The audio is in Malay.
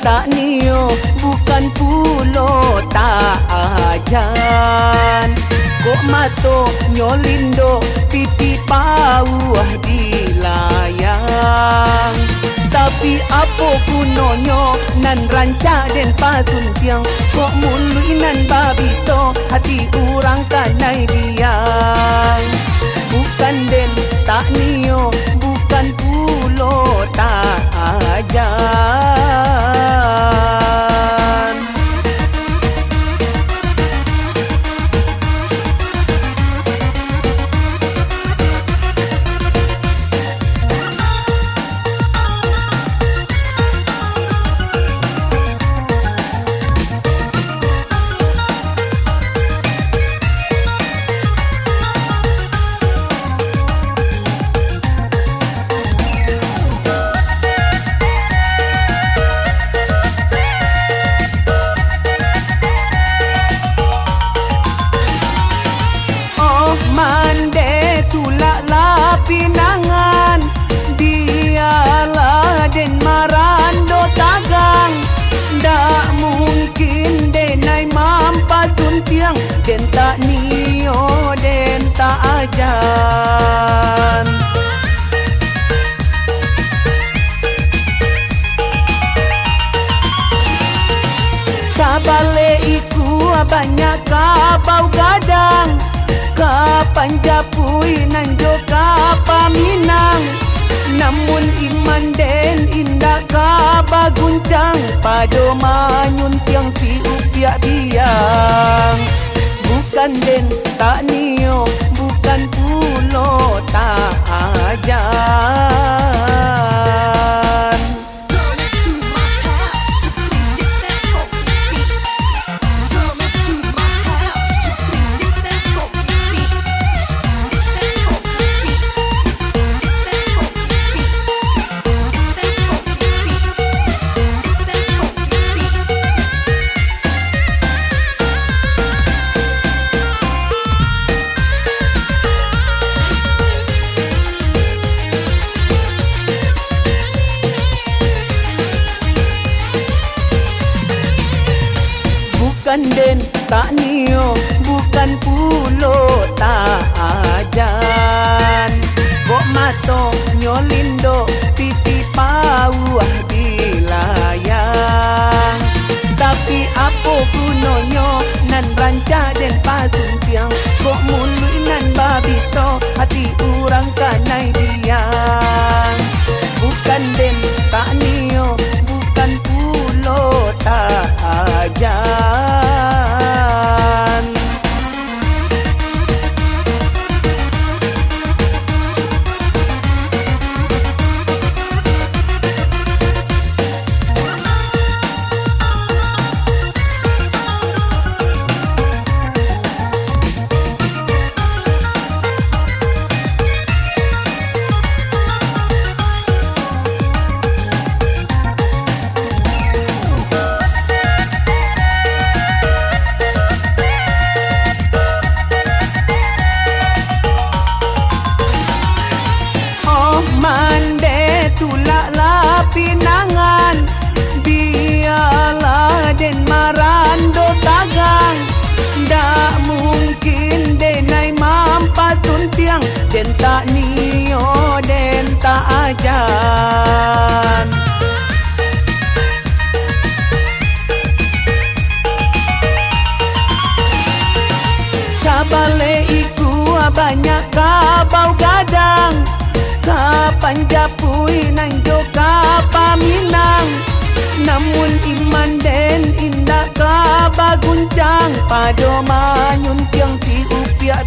tak nio, bukan pulo tak ajan. Kok mato nyolindo, pipi pauah dilayang. Tapi apa gunanya nan rancak den pasun tiang. Kok mului nan babito, hati urang kanai biang. Bukan den tak nio, bukan pulo tak ajan. Mande tulak la pinangan, dialah den marando tagang. Dak mungkin denai mampas tuntiang, den tak nio, den tak ajan. Kabale iku banyak kabau gadang. Kapan japui nanjo kapa minang, namun iman den indah kaba guncang. Pado manyun tiang si upiak biang. Bukan den tak nio, bukan pulo tak ajan. Bukan den tak nio, bukan pulo tak ajan. Kok mato nyolindo, pipi pauah dilayang. Tapi apa gunanya nan rancak den pasun tiang. Kok mului nan babito, hati urang kanai biang. Bukan den tak nio, bukan pulo tak ajan. Mande tulak la pinangan, dialah den marando tagang. Dak mungkin denai mampas tuntiang, den tak nio, den tak ajan. Kabale iku banyak kabau gadang. Kapan japui nanjo kapa minang, namun iman den indah kaba guncang. Pado manyun tiang si upiak